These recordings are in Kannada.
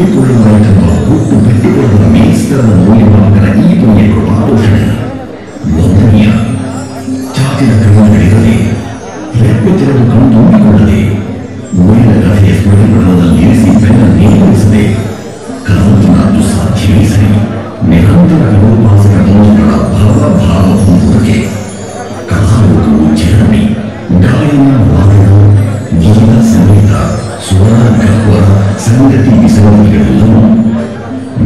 ಒಪ್ಪಿಕೊಳ್ಳುವ ಹುಟ್ಟು ಬಿಟ್ಟುಕೊಳ್ಳುವ ಮೇಸ್ತರ ಮೌಲ್ಯವಾದರ ಈ ಪುಣ್ಯಗಳು ಆಲೋಚನೆ ಲೋಭನೀಯ. ಚಾಚಿದ ಕಣ್ಣುಗಳಿರದೆ ರೆಪ್ಪೆ ತೆರೆದು ಕಣ್ಣು ತುಂಬಿಕೊಳ್ಳದೆ ಉಳಿದ ಕಥೆಯ ಸ್ಮೃತಿಗಳನ್ನು ಇರಿಸಿ ಬೆನ್ನ ನೇಮಿಸದೆ ಕನಂತನಾದ್ದು ಸಾಧ್ಯವೇ ಸರಿ. ನಿರಂತರ ಕಲೋಪಾಸಕ ದೋಷಗಳ ಭಾವ ಹೊಂದುವುದಕ್ಕೆ ಕಲಾಲೋಕವು ಚರಣಿ ಗಾಯನ ವಾದನ ಗೀತ ಸಂಗೀತ ಸ್ವರ ಗಹ್ವ ಸಂಗತಿ ವಿಸರ್ಜನೆಗಳೆಲ್ಲವೂ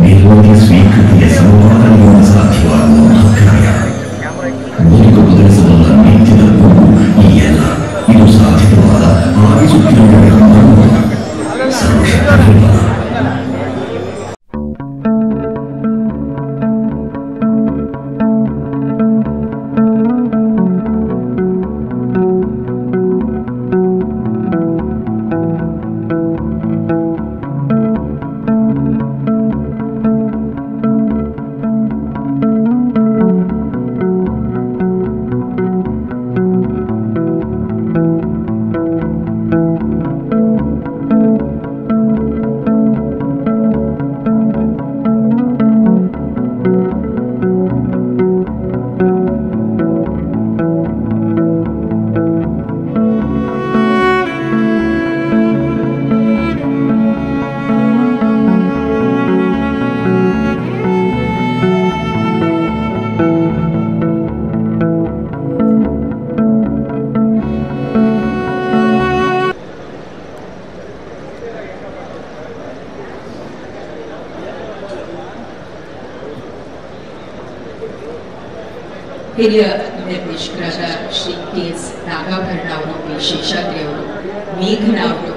ನಿರ್ವಹಣೆ ಸ್ವೀಕೃತಿಯ ಸಂಪಾದನೆಯಿಂದ ಸಾಧ್ಯವಾಗುವ ಮಹತ್ಕಾರ್ಯ. ಬದುಕು ಬದಲಿಸಬಲ್ಲ ನಿತ್ಯದ ಗುರು ಈ ಎಲ್ಲ ಇದು ಸಾಧ್ಯವಾದ ಆಗಿಸುತ್ತಿರುವ ಸರ್ವಶಕ್ತರಿಲ್ಲ. ಹಿರಿಯ ನಿರ್ದೇಶಕರಾದ ಶ್ರೀ ಕೆ.ಎಸ್. ನಾಗಾಭರಣ ಅವರು, ಕೆ. ಶೇಷಾದ್ರಿ ಅವರು, ಮೇಘನ ಅವರು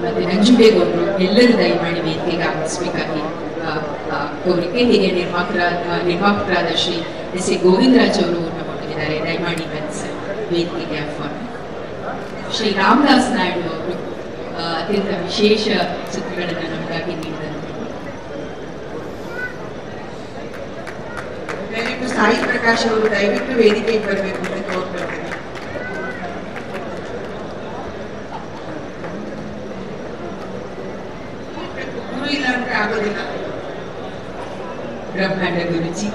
ಮತ್ತೆ ನಂಜುಂಡೇಗೌಡರು ಎಲ್ಲರೂ ದಯಮಾಡಿ ವೇದಿಕೆಗೆ ಆಗಮಿಸಬೇಕಾಗಿ ಕೋರಿಕೆ. ಹೀಗೆ ನಿರ್ಮಾಪಕರಾದ ಶ್ರೀ ಎಸ್. ಎ. ಗೋವಿಂದರಾಜ್ ಅವರು ನಮ್ಮೊಂದಿಗಿದ್ದಾರೆ. ದಯಮಾಡಿ ವೇದಿಕೆಗೆ ಆಹ್ವಾನ. ಶ್ರೀ ರಾಮದಾಸ್ ನಾಯ್ಡು ಅವರು ಅತ್ಯಂತ ವಿಶೇಷ ಚಿತ್ರಗಳನ್ನು ನಮಗಾಗಿ ನೀಡಿದರು. ಸಾಯಿ ಪ್ರಕಾಶ್ ಅವರು ದಯವಿಟ್ಟು ವೇದಿಕೆಗೆ ಬರಬೇಕು ಅಂತ ಕೋರ್ಕೊಳ್ತೇನೆ. ಗುರು ಇಲ್ಲ ಅಂದ್ರೆ ಆಗೋದಿಲ್ಲ. ಬ್ರಹ್ಮಾಂಡ ಗುರುಜಿ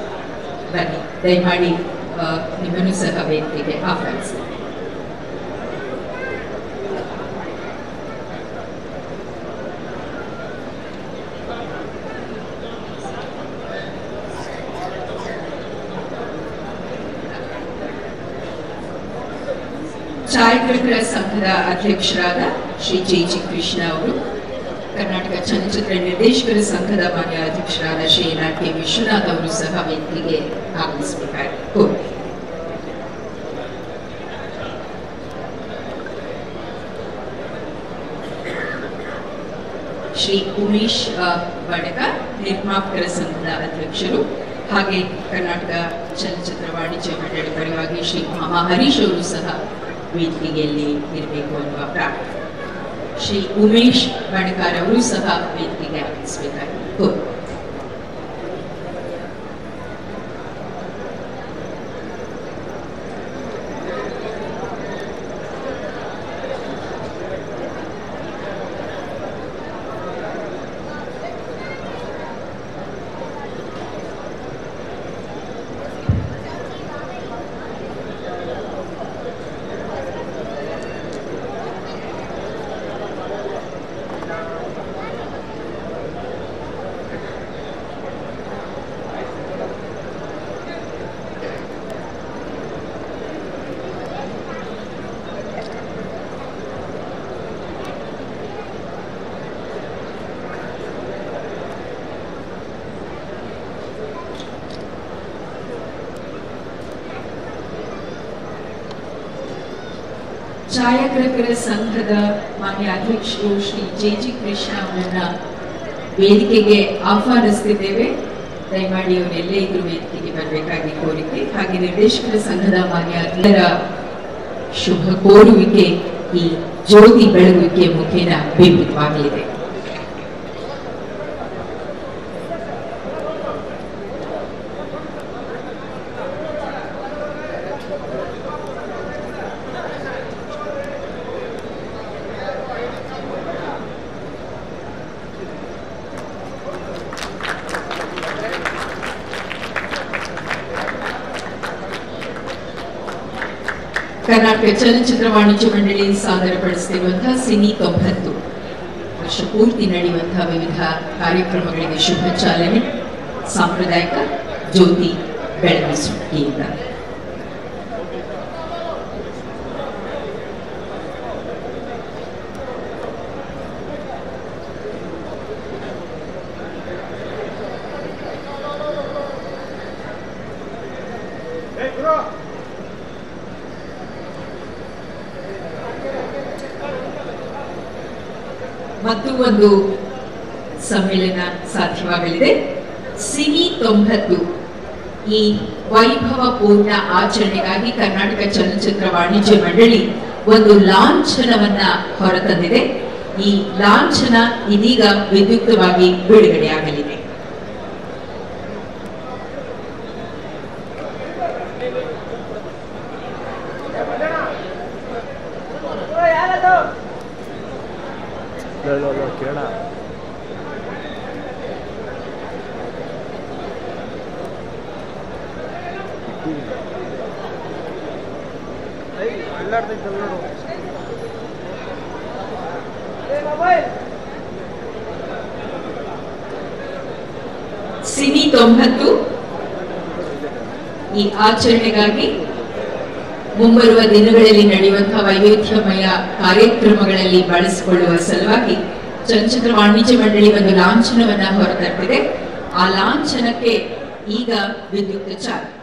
ಬನ್ನಿ, ದಯಮಾಡಿ ನಿಮ್ಮನ್ನು ಸಹ ವೇದಿಕೆಗೆ ಆಹ್ವಾನಿಸಿ. ಛಾಯಾಗ್ರಾಹಕರ ಸಂಘದ ಅಧ್ಯಕ್ಷರಾದ ಶ್ರೀ ಜೆ.ಜಿ. ಕೃಷ್ಣ ಅವರು, ಕರ್ನಾಟಕ ಚಲನಚಿತ್ರ ನಿರ್ದೇಶಕರ ಸಂಘದ ಮಾನ್ಯ ಅಧ್ಯಕ್ಷರಾದ ಶ್ರೀ ಎನ್.ಆರ್. ಕೆ. ವಿಶ್ವನಾಥ್ ಅವರು ಸಹ ವೇದಿಕೆಗೆ ಆಗಮಿಸಬೇಕಾಗಿ ಶ್ರೀ ಉಮೇಶ್ ಬಡಕ, ನಿರ್ಮಾಪಕರ ಸಂಘದ ಅಧ್ಯಕ್ಷರು, ಹಾಗೆ ಕರ್ನಾಟಕ ಚಲನಚಿತ್ರ ವಾಣಿಜ್ಯ ಮಂಡಳಿ ಪರವಾಗಿ ಶ್ರೀ ಮಾಮಾ ಹರೀಶ್ ಅವರು ಸಹ ವೇದಿಕೆಯಲ್ಲಿ ಇರಬೇಕು ಅನ್ನುವ ಪ್ರಾರ್ಥನೆ. ಶ್ರೀ ಉಮೇಶ್ ಬಣಕಾರ್ ಅವರು ಸಹ ವೇದಿಕೆಗೆ ಆಗಮಿಸಬೇಕಾಗಿ ಕೋರಿಕೆ. ಛಾಯಾಗ್ರಾಹಕರ ಸಂಘದ ಮಾನ್ಯ ಅಧ್ಯಕ್ಷರು ಶ್ರೀ ಜೆ.ಜಿ. ಕೃಷ್ಣ ಅವರನ್ನ ವೇದಿಕೆಗೆ ಆಹ್ವಾನಿಸುತ್ತಿದ್ದೇವೆ. ದಯಮಾಡಿ ಅವರೆಲ್ಲೇ ಇದ್ರು ವೇದಿಕೆಗೆ ಬರಬೇಕಾಗಿ ಕೋರಿಕೆ. ಹಾಗೆ ನಿರ್ದೇಶಕರ ಸಂಘದ ಮಾನ್ಯ ಎಲ್ಲರ ಶುಭ ಕೋರುವಿಕೆ ಈ ಜ್ಯೋತಿ ಬೆಳಗುವಿಕೆ ಮುಖೇನ ಬಿಂಬಿತವಾಗಲಿದೆ. ಕರ್ನಾಟಕ ಚಲನಚಿತ್ರ ವಾಣಿಜ್ಯ ಮಂಡಳಿ ಸಾದರಪಡಿಸುತ್ತಿರುವಂತಹ ಸಿನಿ 90 ವರ್ಷ ಪೂರ್ತಿ ನಡೆಯುವಂತಹ ವಿವಿಧ ಕಾರ್ಯಕ್ರಮಗಳಿಗೆ ಶುಭ ಚಾಲನೆ. ಸಾಂಪ್ರದಾಯಿಕ ಜ್ಯೋತಿ ಬೆಳಗಿಸುವಿಕೆಯಿಂದ ಮತ್ತು ಒಂದು ಸಮ್ಮೇಳನ ಸಾಧ್ಯವಾಗಲಿದೆ. ಸಿನಿ 90 ಈ ವೈಭವಪೂರ್ಣ ಆಚರಣೆಗಾಗಿ ಕರ್ನಾಟಕ ಚಲನಚಿತ್ರ ವಾಣಿಜ್ಯ ಮಂಡಳಿ ಒಂದು ಲಾಂಛನವನ್ನ ಹೊರತಂದಿದೆ. ಈ ಲಾಂಛನ ಇದೀಗ ವಿದ್ಯುಕ್ತವಾಗಿ ಬಿಡುಗಡೆಯಾಗಲಿದೆ. ಸಿನಿ 90 ಈ ಆಚರಣೆಗಾಗಿ ಮುಂಬರುವ ದಿನಗಳಲ್ಲಿ ನಡೆಯುವಂತಹ ವೈವಿಧ್ಯಮಯ ಕಾರ್ಯಕ್ರಮಗಳಲ್ಲಿ ಬಳಸಿಕೊಳ್ಳುವ ಸಲುವಾಗಿ ಚಲನಚಿತ್ರ ವಾಣಿಜ್ಯ ಮಂಡಳಿ ಒಂದು ಲಾಂಛನವನ್ನ ಹೊರತಂದಿದೆ. ಆ ಲಾಂಛನಕ್ಕೆ ಈಗ ವಿದ್ಯುಕ್ತ ಚಾಲನೆ.